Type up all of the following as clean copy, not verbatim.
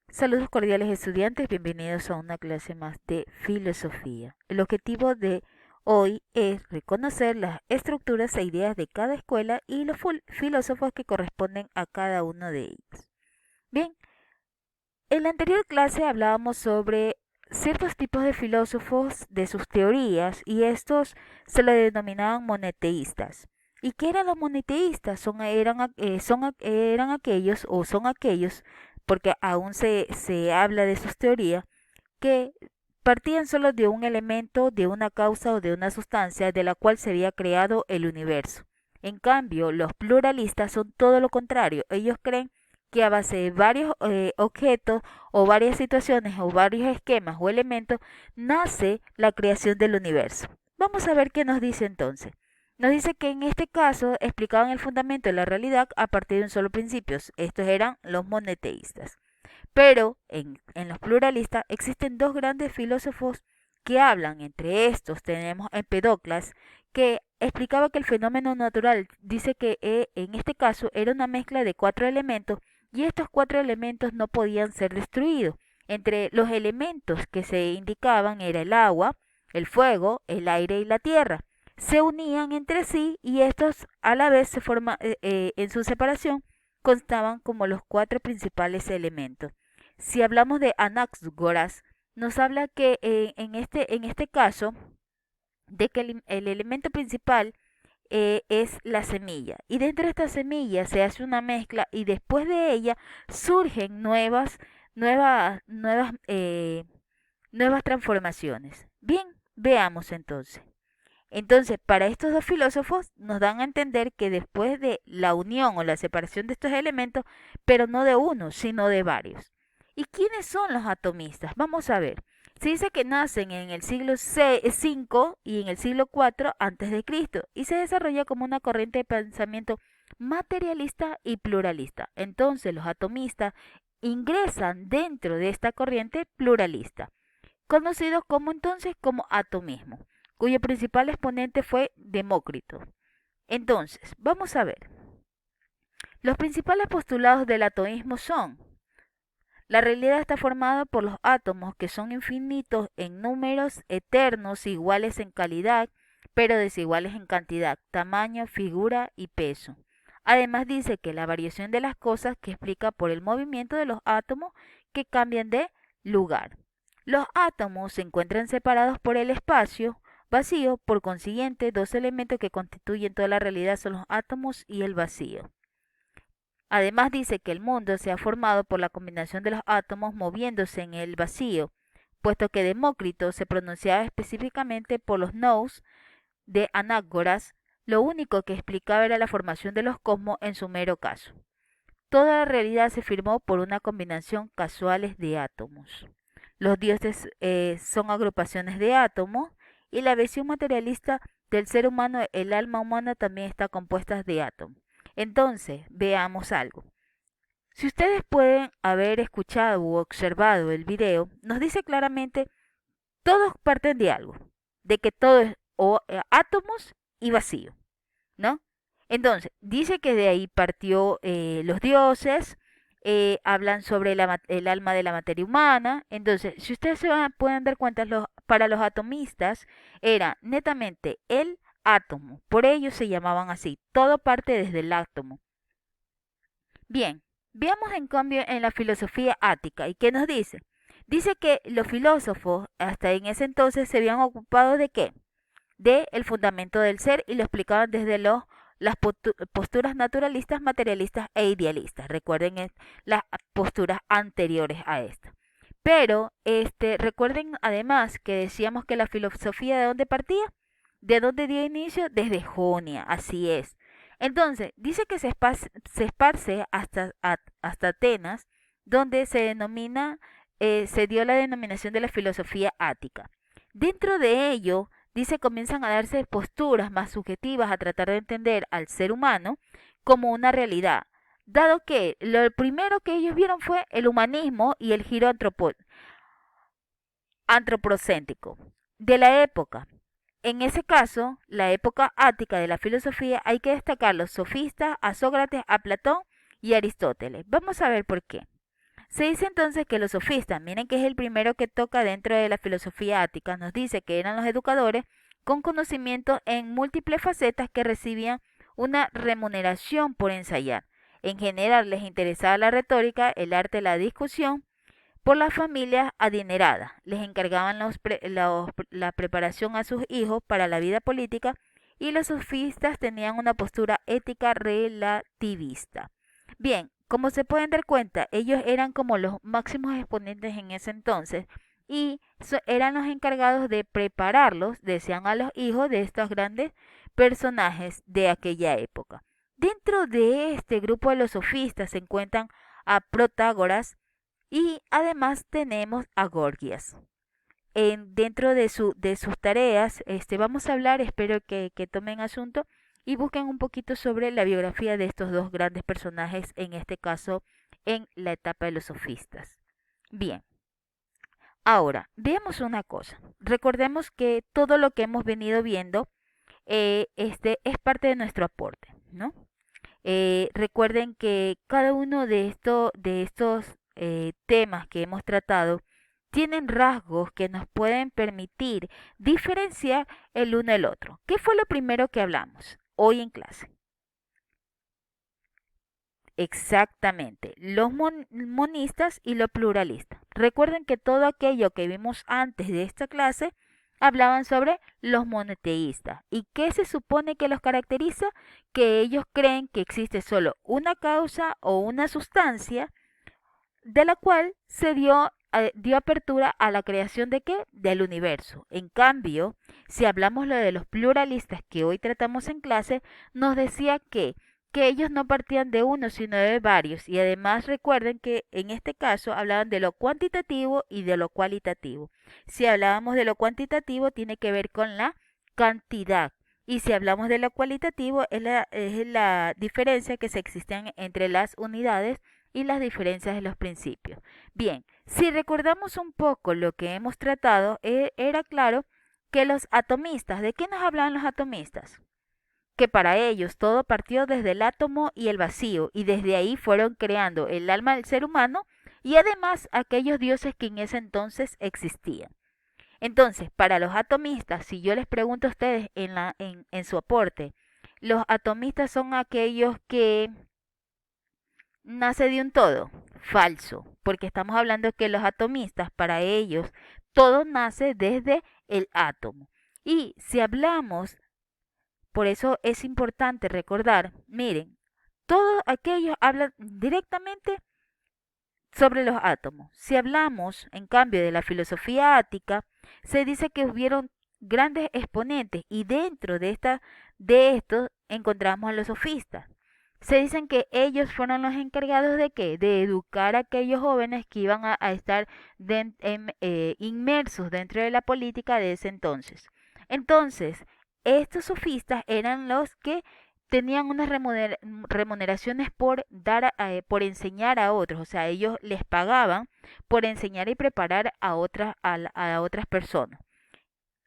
Saludos cordiales estudiantes, bienvenidos a una clase más de filosofía. El objetivo de hoy es reconocer las estructuras e ideas de cada escuela y los filósofos que corresponden a cada uno de ellos. Bien, en la anterior clase hablábamos sobre ciertos tipos de filósofos, de sus teorías, y estos se le denominaban monoteístas. ¿Y qué eran los monoteístas? Eran aquellos, o son aquellos, porque aún se habla de sus teorías, que partían solo de un elemento, de una causa o de una sustancia de la cual se había creado el universo. En cambio, los pluralistas son todo lo contrario. Ellos creen que a base de varios objetos o varias situaciones o varios esquemas o elementos nace la creación del universo. Vamos a ver qué nos dice entonces. Nos dice que en este caso explicaban el fundamento de la realidad a partir de un solo principio. Estos eran los monoteístas. Pero en los pluralistas existen dos grandes filósofos que hablan. Entre estos tenemos a Empedocles, que explicaba que el fenómeno natural dice que en este caso era una mezcla de cuatro elementos y estos cuatro elementos no podían ser destruidos. Entre los elementos que se indicaban era el agua, el fuego, el aire y la tierra. Se unían entre sí y estos a la vez en su separación constaban como los cuatro principales elementos. Si hablamos de Anaxágoras, nos habla que en este caso, de que el elemento principal es la semilla. Y dentro de esta semilla se hace una mezcla y después de ella surgen nuevas, nuevas, eh, nuevas transformaciones. Bien, veamos entonces. Entonces, para estos dos filósofos nos dan a entender que después de la unión o la separación de estos elementos, pero no de uno, sino de varios. ¿Y quiénes son los atomistas? Vamos a ver. Se dice que nacen en el siglo V y en el siglo IV antes de Cristo y se desarrolla como una corriente de pensamiento materialista y pluralista. Entonces, los atomistas ingresan dentro de esta corriente pluralista, conocidos como entonces como atomismo, cuyo principal exponente fue Demócrito. Entonces, vamos a ver. Los principales postulados del atomismo son: la realidad está formada por los átomos que son infinitos en números, eternos, iguales en calidad, pero desiguales en cantidad, tamaño, figura y peso. Además dice que la variación de las cosas que explica por el movimiento de los átomos que cambian de lugar. Los átomos se encuentran separados por el espacio vacío, por consiguiente, dos elementos que constituyen toda la realidad son los átomos y el vacío. Además dice que el mundo se ha formado por la combinación de los átomos moviéndose en el vacío, puesto que Demócrito se pronunciaba específicamente por los nous de Anágoras, lo único que explicaba era la formación de los cosmos en su mero caso. Toda la realidad se firmó por una combinación casuales de átomos. Los dioses son agrupaciones de átomos y la visión materialista del ser humano, el alma humana también está compuesta de átomos. Entonces, veamos algo. Si ustedes pueden haber escuchado u observado el video, nos dice claramente, todos parten de algo, de que todo es átomos y vacío, ¿no? Entonces, dice que de ahí partió los dioses, hablan sobre el alma de la materia humana. Entonces, si ustedes pueden dar cuenta, para los atomistas era netamente el átomo, por ello se llamaban así, todo parte desde el átomo. Bien, veamos en cambio en la filosofía ática. ¿Y qué nos dice? Dice que los filósofos hasta en ese entonces se habían ocupado de qué? De el fundamento del ser y lo explicaban desde las posturas naturalistas, materialistas e idealistas. Recuerden las posturas anteriores a esta. Pero recuerden además que decíamos que la filosofía, ¿de dónde partía? ¿De dónde dio inicio? Desde Jonia, así es. Entonces, dice que se esparce hasta Atenas, donde se dio la denominación de la filosofía ática. Dentro de ello, dice, comienzan a darse posturas más subjetivas a tratar de entender al ser humano como una realidad, dado que lo primero que ellos vieron fue el humanismo y el giro antropocéntrico de la época. En ese caso, la época ática de la filosofía, hay que destacar los sofistas, a Sócrates, a Platón y a Aristóteles. Vamos a ver por qué. Se dice entonces que los sofistas, miren que es el primero que toca dentro de la filosofía ática, nos dice que eran los educadores con conocimiento en múltiples facetas que recibían una remuneración por ensayar. En general les interesaba la retórica, el arte de la discusión. Por las familias adineradas, les encargaban la preparación a sus hijos para la vida política y los sofistas tenían una postura ética relativista. Bien, como se pueden dar cuenta, ellos eran como los máximos exponentes en ese entonces y eran los encargados de prepararlos, decían a los hijos de estos grandes personajes de aquella época. Dentro de este grupo de los sofistas se encuentran a Protágoras y además tenemos a Gorgias. Dentro de sus tareas, vamos a hablar, espero que tomen asunto y busquen un poquito sobre la biografía de estos dos grandes personajes, en este caso en la etapa de los sofistas. Bien, ahora veamos una cosa. Recordemos que todo lo que hemos venido viendo es parte de nuestro aporte, ¿no? Recuerden que cada uno de estos temas que hemos tratado tienen rasgos que nos pueden permitir diferenciar el uno del otro. ¿Qué fue lo primero que hablamos hoy en clase? Exactamente, los monistas y los pluralistas. Recuerden que todo aquello que vimos antes de esta clase hablaban sobre los monoteístas. ¿Y qué se supone que los caracteriza? Que ellos creen que existe solo una causa o una sustancia de la cual dio apertura a la creación de qué? Del universo. En cambio, si hablamos lo de los pluralistas que hoy tratamos en clase, nos decía que ellos no partían de uno, sino de varios. Y además recuerden que en este caso hablaban de lo cuantitativo y de lo cualitativo. Si hablábamos de lo cuantitativo, tiene que ver con la cantidad. Y si hablamos de lo cualitativo, es la diferencia que se existen entre las unidades y las diferencias de los principios. Bien, si recordamos un poco lo que hemos tratado, era claro que los atomistas, ¿de qué nos hablaban los atomistas? Que para ellos todo partió desde el átomo y el vacío, y desde ahí fueron creando el alma del ser humano y además aquellos dioses que en ese entonces existían. Entonces, para los atomistas, si yo les pregunto a ustedes en su aporte, los atomistas son aquellos que nace de un todo. Falso, porque estamos hablando que los atomistas, para ellos, todo nace desde el átomo. Y si hablamos, por eso es importante recordar, miren, todos aquellos hablan directamente sobre los átomos. Si hablamos, en cambio, de la filosofía ática, se dice que hubieron grandes exponentes y dentro de estos encontramos a los sofistas. Se dicen que ellos fueron los encargados de qué? De educar a aquellos jóvenes que iban a estar inmersos dentro de la política de ese entonces. Entonces, estos sofistas eran los que tenían unas remuneraciones por por enseñar a otros, o sea, ellos les pagaban por enseñar y preparar a otras personas.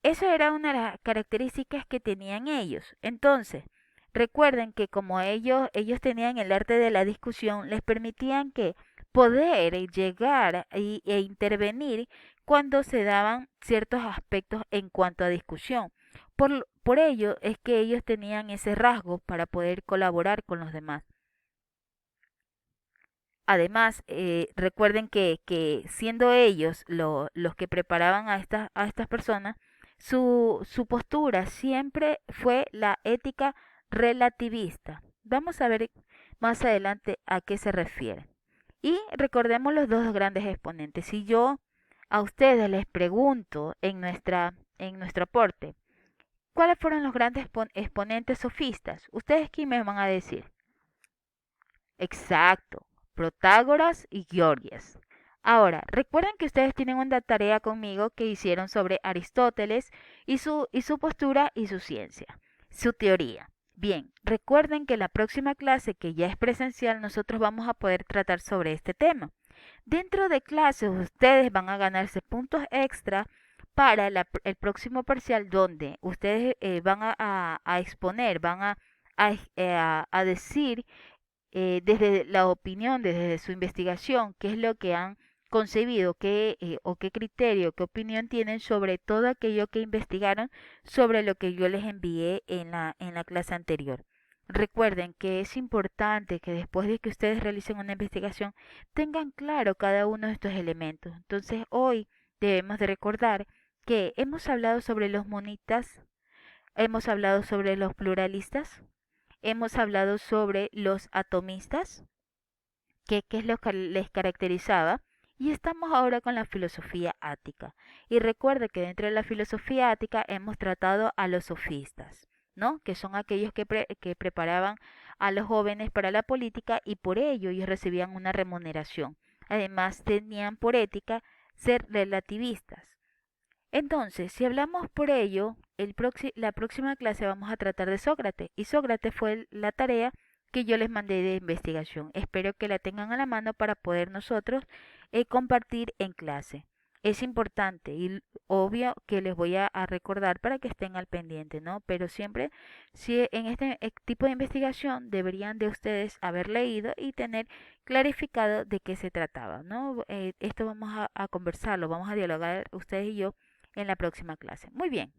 Eso era una de las características que tenían ellos. Entonces, recuerden que como ellos tenían el arte de la discusión, les permitían que poder llegar e intervenir cuando se daban ciertos aspectos en cuanto a discusión. Por ello es que ellos tenían ese rasgo para poder colaborar con los demás. Además, recuerden que siendo ellos los que preparaban a estas personas, su postura siempre fue la ética relativista. Vamos a ver más adelante a qué se refiere. Y recordemos los dos grandes exponentes. Si yo a ustedes les pregunto en nuestro aporte, ¿cuáles fueron los grandes exponentes sofistas? ¿Ustedes qué me van a decir? Exacto, Protágoras y Georgias. Ahora, recuerden que ustedes tienen una tarea conmigo que hicieron sobre Aristóteles y su postura y su ciencia, su teoría. Bien, recuerden que la próxima clase, que ya es presencial, nosotros vamos a poder tratar sobre este tema. Dentro de clases, ustedes van a ganarse puntos extra para el próximo parcial, donde ustedes van a exponer, van a decir desde la opinión, desde su investigación, qué es lo que han concebido, o qué criterio, qué opinión tienen sobre todo aquello que investigaron sobre lo que yo les envié en la clase anterior. Recuerden que es importante que después de que ustedes realicen una investigación tengan claro cada uno de estos elementos. Entonces hoy debemos de recordar que hemos hablado sobre los monitas, hemos hablado sobre los pluralistas, hemos hablado sobre los atomistas, qué es lo que les caracterizaba, y estamos ahora con la filosofía ática. Y recuerde que dentro de la filosofía ática hemos tratado a los sofistas, ¿no? Que son aquellos que preparaban a los jóvenes para la política y por ello ellos recibían una remuneración. Además tenían por ética ser relativistas. Entonces, si hablamos por ello, la próxima clase vamos a tratar de Sócrates y Sócrates fue la tarea que yo les mandé de investigación. Espero que la tengan a la mano para poder nosotros compartir en clase. Es importante y obvio que les voy a recordar para que estén al pendiente, ¿no? Pero siempre, si en este tipo de investigación deberían de ustedes haber leído y tener clarificado de qué se trataba, ¿no? Esto vamos a conversarlo, vamos a dialogar ustedes y yo en la próxima clase. Muy bien.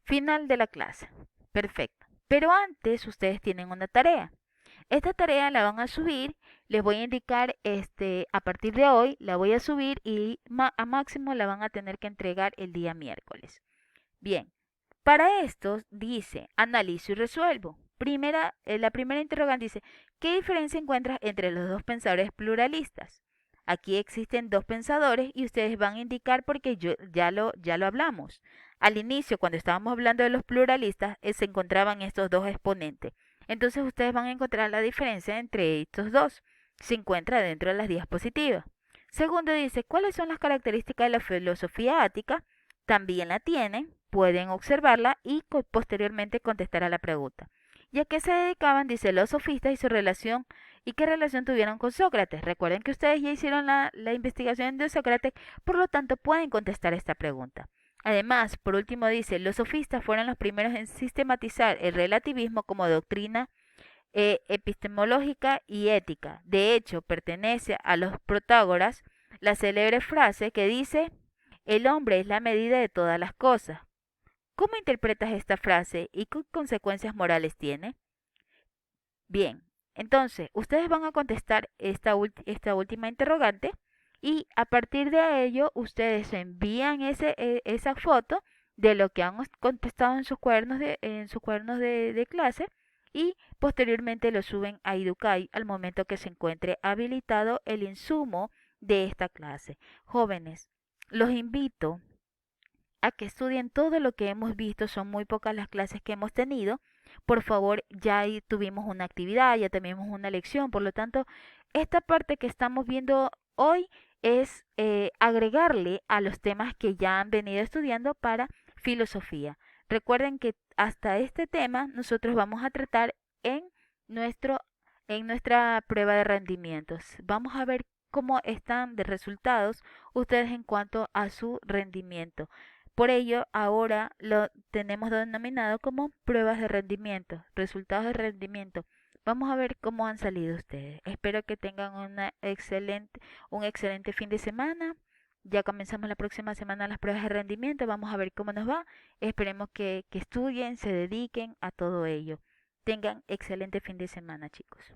Final de la clase. Perfecto. Pero antes ustedes tienen una tarea. Esta tarea la van a subir, les voy a indicar a partir de hoy la voy a subir y a máximo la van a tener que entregar el día miércoles. Bien, para esto dice, analizo y resuelvo. La primera interrogante dice, ¿qué diferencia encuentras entre los dos pensadores pluralistas? Aquí existen dos pensadores y ustedes van a indicar porque ya lo hablamos. Al inicio, cuando estábamos hablando de los pluralistas, se encontraban estos dos exponentes. Entonces ustedes van a encontrar la diferencia entre estos dos. Se encuentra dentro de las diapositivas. Segundo dice, ¿cuáles son las características de la filosofía ática? También la tienen, pueden observarla y posteriormente contestar a la pregunta. ¿Y a qué se dedicaban? Dice los sofistas y su relación y qué relación tuvieron con Sócrates. Recuerden que ustedes ya hicieron la investigación de Sócrates, por lo tanto pueden contestar esta pregunta. Además, por último dice, los sofistas fueron los primeros en sistematizar el relativismo como doctrina epistemológica y ética. De hecho, pertenece a los Protágoras la célebre frase que dice, el hombre es la medida de todas las cosas. ¿Cómo interpretas esta frase y qué consecuencias morales tiene? Bien, entonces ustedes van a contestar esta última interrogante y a partir de ello ustedes envían esa foto de lo que han contestado en sus cuadernos de clase y posteriormente lo suben a Educay al momento que se encuentre habilitado el insumo de esta clase. Jóvenes, los invito a que estudien todo lo que hemos visto, son muy pocas las clases que hemos tenido. Por favor, ya ahí tuvimos una actividad, ya tuvimos una lección, por lo tanto, esta parte que estamos viendo hoy es agregarle a los temas que ya han venido estudiando para filosofía. Recuerden que hasta este tema nosotros vamos a tratar en nuestro en nuestra prueba de rendimientos. Vamos a ver cómo están de resultados ustedes en cuanto a su rendimiento. Por ello, ahora lo tenemos denominado como pruebas de rendimiento, resultados de rendimiento. Vamos a ver cómo han salido ustedes. Espero que tengan un excelente fin de semana. Ya comenzamos la próxima semana las pruebas de rendimiento. Vamos a ver cómo nos va. Esperemos que estudien, se dediquen a todo ello. Tengan excelente fin de semana, chicos.